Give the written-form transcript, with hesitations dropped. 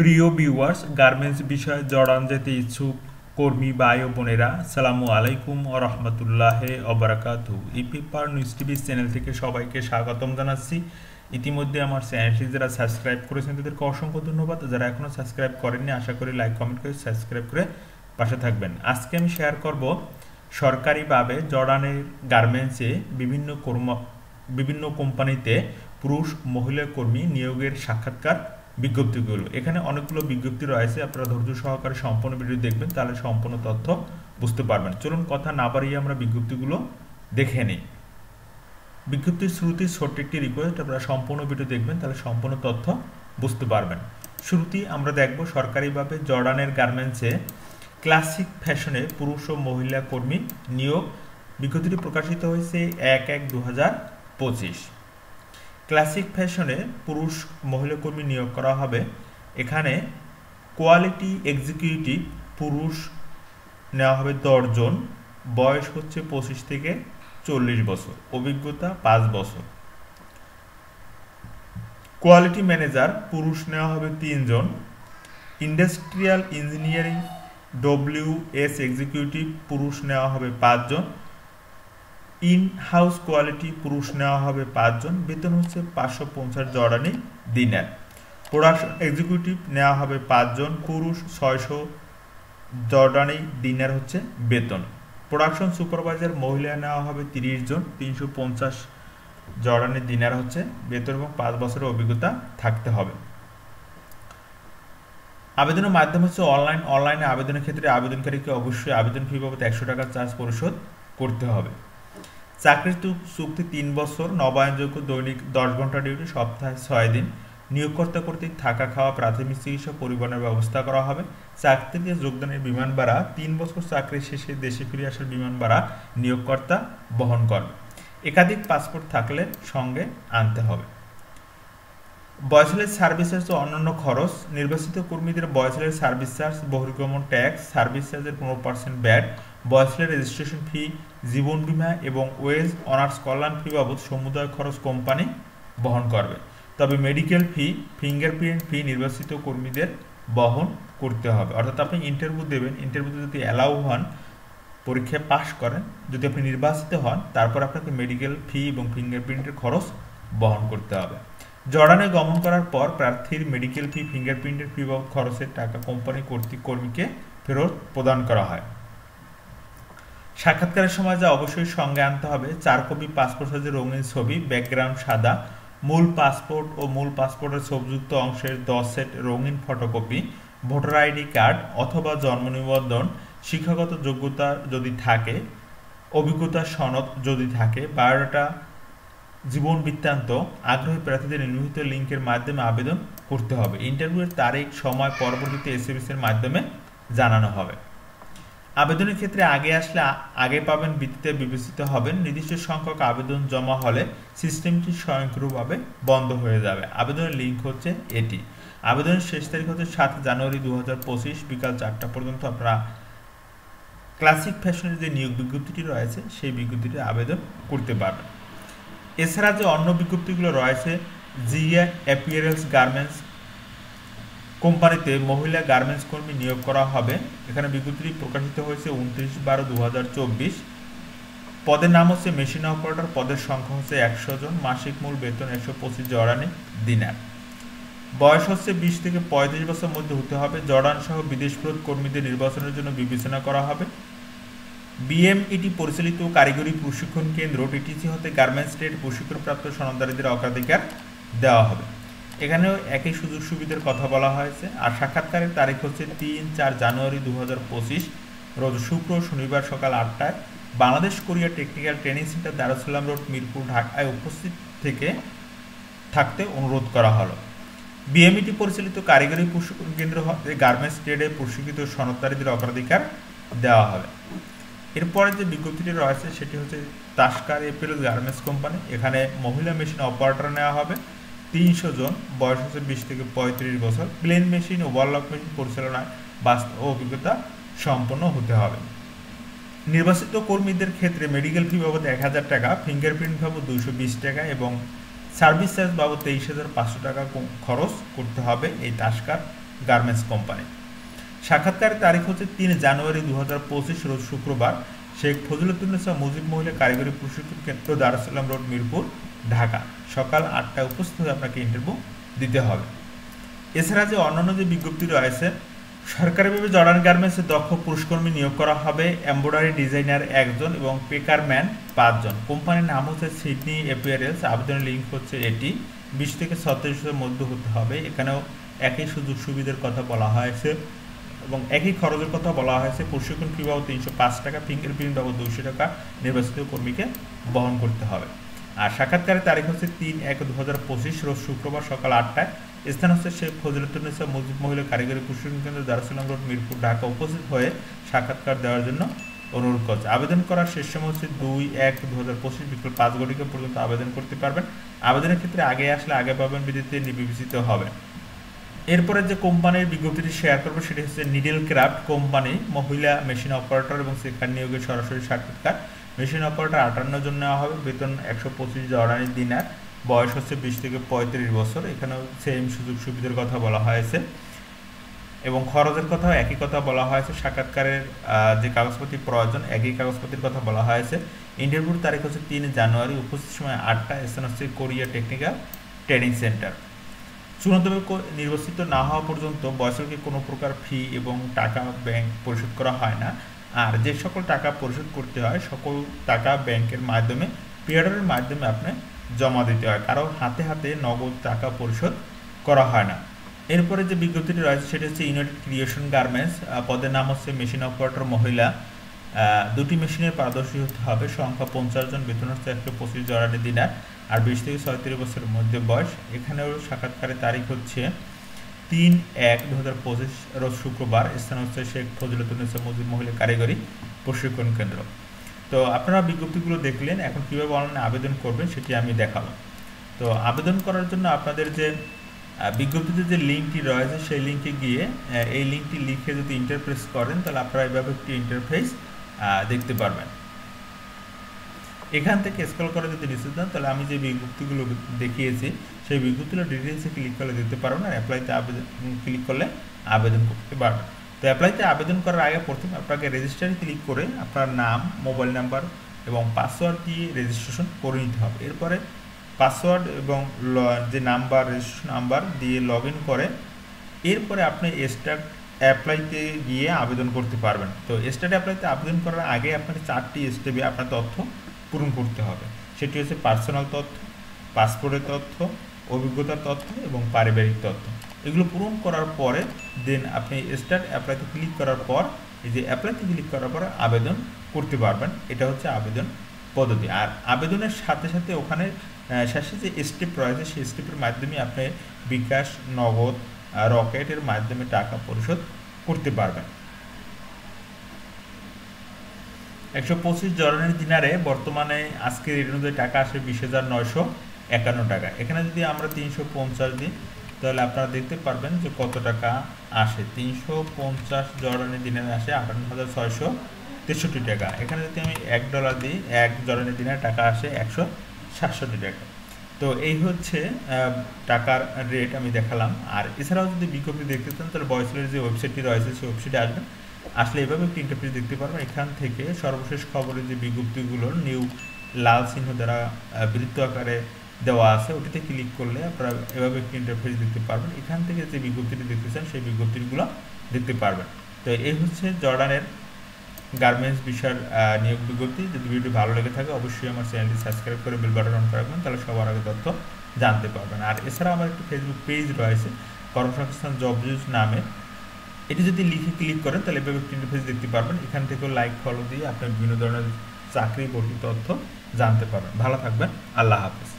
প্রিয় viewers, garments বিষয়ে জড়ান যেতে ইচ্ছুক কর্মী ভাই ও বোনেরা, সালামু আলাইকুম ও রহমতুল্লাহে অবরাকাতু। ইপিপার নিউজ টিভি চ্যানেল থেকে সবাইকে স্বাগতম জানাচ্ছি। ইতিমধ্যে আমার চ্যানেলটি যারা সাবস্ক্রাইব করেছেন তাদেরকে অসংখ্য ধন্যবাদ। যারা এখনও সাবস্ক্রাইব করেননি, আশা করি লাইক কমেন্ট করে সাবস্ক্রাইব করে পাশে থাকবেন। আজকে আমি শেয়ার করব সরকারিভাবে জর্ডানের গার্মেন্টসে বিভিন্ন কোম্পানিতে পুরুষ মহিলা কর্মী নিয়োগের সাক্ষাৎকার বিজ্ঞপ্তিগুলো। এখানে অনেকগুলো বিজ্ঞপ্তি রয়েছে, আপনারা ধৈর্য সহকারে সম্পূর্ণ ভিডিও দেখবেন, তাহলে সম্পূর্ণ তথ্য বুঝতে পারবেন। চলুন কথা না বাড়িয়ে আমরা বিজ্ঞপ্তিগুলো দেখে নিই। বিজ্ঞপ্তির শুরুতেই ছোট্ট একটি রিকোয়েস্ট, আপনারা সম্পূর্ণ ভিডিও দেখবেন, তাহলে সম্পূর্ণ তথ্য বুঝতে পারবেন। শুরুতেই আমরা দেখব সরকারিভাবে জর্ডানের গার্মেন্টসে ক্লাসিক ফ্যাশনে পুরুষ ও মহিলা কর্মী নিয়োগ। বিজ্ঞপ্তিটি প্রকাশিত হয়েছে 1/1/2025। ক্লাসিক ফ্যাশনে পুরুষ মহিলা কর্মী নিয়োগ করা হবে। এখানে কোয়ালিটি এক্সিকিউটিভ পুরুষ নেওয়া হবে 10 জন, বয়স হচ্ছে 25 থেকে 40 বছর, অভিজ্ঞতা 5 বছর। কোয়ালিটি ম্যানেজার পুরুষ নেওয়া হবে 3 জন, ইন্ডাস্ট্রিয়াল ইঞ্জিনিয়ারিং WS এক্সিকিউটিভ পুরুষ নেওয়া হবে 5 জন, ইন হাউস কোয়ালিটি পুরুষ নেওয়া হবে 5 জন, বেতন হচ্ছে 550 জর্ডানি দিনার। প্রোডাকশন এক্সিকিউটিভ নেওয়া হবে 5 জন, পুরুষ 600 জর্ডানি দিনার হচ্ছে বেতন। প্রোডাকশন সুপারভাইজার মহিলা নেওয়া হবে 30 জন, 350 জর্ডানি দিনার হচ্ছে বেতন এবং 5 বছরের অভিজ্ঞতা থাকতে হবে। আবেদনের মাধ্যম হচ্ছে অনলাইনে আবেদনের ক্ষেত্রে আবেদনকারীকে অবশ্যই আবেদন ফি বাবদ 100 টাকা চার্জ পরিশোধ করতে হবে। চাকরির চুক্তি 3 বছর, নবায়নযোগ্য, দৈনিক 10 ঘন্টা ডিউটি, সপ্তাহে 6 দিন। নিয়োগকর্তা কর্তৃক থাকা খাওয়া, প্রাথমিক চিকিৎসা, পরিবহনের ব্যবস্থা করা হবে। চাকরিতে যোগদানের বিমান ভাড়া, 3 বছর চাকরি শেষে দেশে ফিরে আসার বিমান ভাড়া নিয়োগকর্তা বহন করবে। একাধিক পাসপোর্ট থাকলে সঙ্গে আনতে হবে। বয়সেলের সার্ভিস চার্জ ও অন্যান্য খরচ। নির্বাচিত কর্মীদের বয়সেলের সার্ভিস চার্জ, বহির্গমন ট্যাক্স, সার্ভিস চার্জের 15% ব্যাট, বয়সেলের রেজিস্ট্রেশন ফি, জীবন বীমা এবং ওয়েজ অনার্স কল্যাণ ফি বাবদ সমুদায় খরচ কোম্পানি বহন করবে। তবে মেডিকেল ফি, ফিঙ্গারপ্রিন্ট ফি নির্বাচিত কর্মীদের বহন করতে হবে। অর্থাৎ আপনি ইন্টারভিউ দেবেন, ইন্টারভিউতে যদি অ্যালাউ হন, পরীক্ষায় পাশ করেন, যদি আপনি নির্বাচিত হন, তারপর আপনাকে মেডিকেল ফি এবং ফিঙ্গারপ্রিন্টের খরচ বহন করতে হবে। জর্ডানে গমন করার পর প্রার্থীর মেডিকেল ফি, ফিঙ্গারপ্রিন্টের ফি বাবদ খরচের টাকা কোম্পানি কর্তৃক কর্মীকে ফেরত প্রদান করা হয়। সাক্ষাৎকারের সময় যা অবশ্যই সঙ্গে আনতে হবে: 4 কপি পাসপোর্ট সাইজের রঙিন ছবি, ব্যাকগ্রাউন্ড সাদা, মূল পাসপোর্ট ও মূল পাসপোর্টের ছবিযুক্ত অংশের 10 সেট রঙিন ফটোকপি, ভোটার আইডি কার্ড অথবা জন্ম নিবন্ধন, শিক্ষাগত যোগ্যতা যদি থাকে, অভিজ্ঞতা সনদ যদি থাকে, বায়োডাটা, জীবন বৃত্তান্ত। আগ্রহী প্রার্থীদের নিম্নলিখিত লিঙ্কের মাধ্যমে আবেদন করতে হবে। ইন্টারভিউয়ের তারিখ সময় পরবর্তীতে SMS এর মাধ্যমে জানানো হবে। আবেদনের ক্ষেত্রে আগে আসলে আগে পাবেন, ভিত্তিতে বিবেচিত হবেন। নির্দিষ্ট সংখ্যক আবেদন জমা হলে সিস্টেমটি স্বয়ংক্রিয়ভাবে বন্ধ হয়ে যাবে। আবেদনের লিঙ্ক হচ্ছে এটি। আবেদনের শেষ তারিখ হচ্ছে 7 জানুয়ারি 2025 বিকাল 4টা পর্যন্ত আপনারা ক্লাসিক ফ্যাশনের যে নিয়োগ বিজ্ঞপ্তিটি রয়েছে সেই বিজ্ঞপ্তিটি আবেদন করতে পারবেন। এছাড়া যে অন্য বিজ্ঞপ্তিগুলো রয়েছে, জিয়া অ্যাপিয়ারেলস গার্মেন্টস কোম্পানিতে মহিলা গার্মেন্টস কর্মী নিয়োগ করা হবে। এখানে বিজ্ঞপ্তিটি প্রকাশিত হয়েছে 29/12/2024। পদের নাম হচ্ছে মেশিন অপারেটর, পদের সংখ্যা হচ্ছে 100 জন, মাসিক মূল বেতন 125 জর্ডানি দিনার। বয়স হচ্ছে 20 থেকে 35 বছরের মধ্যে হতে হবে। জর্ডান সহ বিদেশ ফেরত কর্মীদের নির্বাচনের জন্য বিবেচনা করা হবে। BMET পরিচালিত কারিগরি প্রশিক্ষণ কেন্দ্র TTC হতে গার্মেন্টস ট্রেড প্রশিক্ষণপ্রাপ্ত সনদধারীদের অগ্রাধিকার দেওয়া হবে। এখানেও একই সুযোগ সুবিধার কথা বলা হয়েছে। আর সাক্ষাৎকারের তারিখ হচ্ছে 3-4 জানুয়ারি 2025 রোজ শুক্র শনিবার সকাল 8টায় Bangladesh Korea technical training centre, Darussalam road, Mirpur, ঢাকায় উপস্থিত থাকতে অনুরোধ করা হলো। BMET পরিচালিত কারিগরি প্রশিক্ষণ কেন্দ্র হতে গার্মেন্টস ট্রেডে প্রশিক্ষিত সনদধারীদের অগ্রাধিকার দেওয়া হবে। এরপরে যে বিজ্ঞপ্তিটি রয়েছে সেটি হচ্ছে তাস্কার অ্যাপিয়ারেলস গার্মেন্টস কোম্পানি। এখানে মহিলা মেশিন অপারেটর নেওয়া হবে 300 জন, বয়স হচ্ছে 20 থেকে 35 বছর। প্লেন মেশিন, ওভারলক মেশিন পরিচালনায় বাস্তব অভিজ্ঞতা সম্পন্ন হতে হবে। নির্বাচিত কর্মীদের ক্ষেত্রে মেডিকেল ফি বাবদ 1000 টাকা, ফিঙ্গারপ্রিন্ট বাবদ 220 টাকা এবং সার্ভিস চার্জ বাবদ 23,500 টাকা খরচ করতে হবে এই তাস্কার গার্মেন্টস কোম্পানি। সাক্ষাৎকারের তারিখ হচ্ছে 3 জানুয়ারি 2025 রোজ শুক্রবার, শেখ ফজিলতুন্নেসা মুজিব মহিলা কারিগরি প্রশিক্ষণ কেন্দ্র, দারুস সালাম রোড, মিরপুর, ঢাকা। সকাল 8টায় উপস্থিত হয়ে আপনাকে ইন্টারভিউ দিতে হবে। এছাড়া যে অন্যান্য যে বিজ্ঞপ্তি রয়েছে, সরকারিভাবে জর্ডান গার্মেন্টসে দক্ষ পুরুষকর্মী নিয়োগ করা হবে, এমব্রয়ডারি ডিজাইনার 1 জন এবং পেকারম্যান 5 জন। কোম্পানির নাম হচ্ছে সিডনি অ্যাপিয়ারেলস। আবেদনের লিঙ্ক হচ্ছে এটি, 20 থেকে 36 বছরের মধ্যে হতে হবে। এখানেও একই সুযোগ সুবিধার কথা বলা হয়েছে এবং একই খরচের কথা বলা হয়েছে। প্রশিক্ষণ ফি বাবদ 305 টাকা, ফিঙ্গারপ্রিন্ট বাবদ 200 টাকা নির্বাচিত কর্মীকে বহন করতে হবে। আর সাক্ষাৎকারের তারিখ হচ্ছে 3/1/2025 রোজ শুক্রবার সকাল 8টায়। স্থান হচ্ছে শেখ ফজিলতুন্নেসা মুজিব মহিলা কারিগরি প্রশিক্ষণ কেন্দ্র, দারুস সালাম রোড, মিরপুর, ঢাকা। উপস্থিত হয়ে সাক্ষাৎকার দেওয়ার জন্য অনুরোধ করছে। আবেদন করার শেষ সময় হচ্ছে 2/1/2025 বিকেল 5 ঘটিকা পর্যন্ত আবেদন করতে পারবেন। আবেদনের ক্ষেত্রে আগে আসলে আগে পাবেন, বিধিতে বিবেচিত হবে। এরপরে যে কোম্পানির বিজ্ঞপ্তিটি শেয়ার করবো সেটি হচ্ছে নিডেল ক্রাফট কোম্পানি, মহিলা মেশিন অপারেটর এবং সেখানে নিয়োগের সরাসরি সাক্ষাৎকার। মেশিন অপারেটর 58 জন নেওয়া হবে, বেতন 125 জর্ডানি দিনার, বয়স হচ্ছে 20 থেকে 35 বছর। এখানেও সেম সুযোগ সুবিধার কথা বলা হয়েছে এবং খরচের কথাও একই কথা বলা হয়েছে। সাক্ষাৎকারের যে কাগজপত্র প্রয়োজন একই কাগজপত্রের কথা বলা হয়েছে। ইন্টারভিউর তারিখ হচ্ছে 3 জানুয়ারি, উপস্থিত সময় 8টা। স্থান হচ্ছে কোরিয়া টেকনিক্যাল ট্রেনিং সেন্টার। চূড়ান্তভাবে নির্বাচিত না হওয়া পর্যন্ত বয়সকে কোনো প্রকার ফি এবং টাকা ব্যাংক পরিশোধ করা হয় না। আর যে সকল টাকা পরিশোধ করতে হয় সকল টাকা ব্যাংকের মাধ্যমে, পিয়ারের মাধ্যমে আপনি জমা দিতে হয়, কারো হাতে হাতে নগদ টাকা পরিশোধ করা হয় না। এরপরে যে বিজ্ঞপ্তিটি রয়েছে সেটা হচ্ছে ইউনাইটেড ক্রিয়েশন গার্মেন্টস, পদের নাম হচ্ছে মেশিন অপারেটর মহিলা। 2টি মেশিনের পারদর্শী হতে হবে, সংখ্যা 50 জন, বেতন হচ্ছে 125 জর্ডানি দিনার আর 20 থেকে 36 বছরের মধ্যে বয়স। এখানেও সাক্ষাৎকারের তারিখ হচ্ছে 3/1/2025 রোজ শুক্রবার। স্থান হচ্ছে শেখ ফজিলতুন্নেসা মুজিব মহিলা কারিগরি প্রশিক্ষণ কেন্দ্র। তো আপনারা বিজ্ঞপ্তিগুলো দেখলেন, এখন কীভাবে অনলাইনে আবেদন করবেন সেটি আমি দেখাবো। তো আবেদন করার জন্য আপনাদের যে বিজ্ঞপ্তিতে যে লিঙ্কটি রয়েছে সেই লিঙ্কে গিয়ে এই লিঙ্কটি লিখে যদি ইন্টারপ্রেস করেন তাহলে আপনারা এইভাবে একটি ইন্টারফেস দেখতে পারবেন। এখান থেকে স্ক্রল করে যদি নিচে যান তাহলে আমি যে বিজ্ঞপ্তিগুলো দেখিয়েছি সেই বিজ্ঞপ্তিগুলো ডিটেলসে ক্লিক করলে দেখতে পারবেন, আর অ্যাপ্লাইতে আবেদন ক্লিক করলে আবেদন করতে পারবেন। তো অ্যাপ্লাইতে আবেদন করার আগে প্রথমে আপনাকে রেজিস্টারে ক্লিক করে আপনার নাম, মোবাইল নাম্বার এবং পাসওয়ার্ড দিয়ে রেজিস্ট্রেশন করে নিতে হবে। এরপরে পাসওয়ার্ড এবং যে নাম্বার, রেজিস্ট্রেশন নাম্বার দিয়ে লগ ইন করে এরপরে আপনি স্টার্ট অ্যাপ্লাইতে গিয়ে আবেদন করতে পারবেন। তো স্টার্ট অ্যাপ্লাইতে আবেদন করার আগে আপনাকে 4টি স্টেপে আপনার তথ্য পূরণ করতে হবে। সেটি হচ্ছে পার্সোনাল তথ্য, পাসপোর্টের তথ্য, অভিজ্ঞতার তথ্য এবং পারিবারিক তথ্য। এগুলো পূরণ করার পরে দেন আপনি স্টার্ট অ্যাপ্লাইতে ক্লিক করার পর এই যে অ্যাপ্লাইতে ক্লিক করার পর আবেদন করতে পারবেন। এটা হচ্ছে আবেদন পদ্ধতি। আর আবেদনের সাথে সাথে ওখানে শেষে যে স্টেপ রয়েছে সেই স্টেপের মাধ্যমে আপনি বিকাশ, নগদ, রকেটের মাধ্যমে টাকা পরিশোধ করতে পারবেন। 125 জর্ডানি দিনারে বর্তমানে আজকের রেট অনুযায়ী টাকা আসে 20,951 টাকা। এখানে যদি আমরা 350 দিই তাহলে আপনারা দেখতে পারবেন যে কত টাকা আসে। 350 জর্ডানি দিনারে আসে 58,663 টাকা। এখানে যদি আমি $1 দিই, 1 জর্ডানি দিনারে টাকা আসে 167 টাকা। তো এই হচ্ছে টাকার রেট আমি দেখালাম। আর এছাড়াও যদি বিজ্ঞপ্তি দেখতে চান তাহলে বয়সের যে ওয়েবসাইটটি রয়েছে সেই ওয়েবসাইটে আসবেন, আসলে এভাবে একটি ইন্টারফেস দেখতে পারবেন। এখান থেকে সর্বশেষ খবরের যে বিজ্ঞপ্তিগুলোর নিউ লাল চিহ্ন দ্বারা বৃত্ত আকারে দেওয়া আছে ওটিতে ক্লিক করলে আপনারা এভাবে একটি ইন্টারফেস দেখতে পারবেন। এখান থেকে যে বিজ্ঞপ্তিটি দেখতে চান সেই বিজ্ঞপ্তিগুলো দেখতে পারবেন। তো এই হচ্ছে জর্ডানের গার্মেন্টস বিষয়ের নিয়োগ বিজ্ঞপ্তি। যদি ভিডিওটি ভালো লেগে থাকে অবশ্যই আমার চ্যানেলটি সাবস্ক্রাইব করে বেল বাটন অন করে রাখবেন, তাহলে সবার আগে তথ্য জানতে পারবেন। আর এছাড়া আমার একটি ফেসবুক পেজ রয়েছে কর্মসংস্থান জব নিউজ নামে, এটি যদি লিখে ক্লিক করেন তাহলে এভাবে একটি ইন্টারফেস দেখতে পারবেন। এখান থেকেও লাইক ফলো দিয়ে আপনি বিভিন্ন ধরনের চাকরি ভর্তি তথ্য জানতে পারবেন। ভালো থাকবেন, আল্লাহ হাফেজ।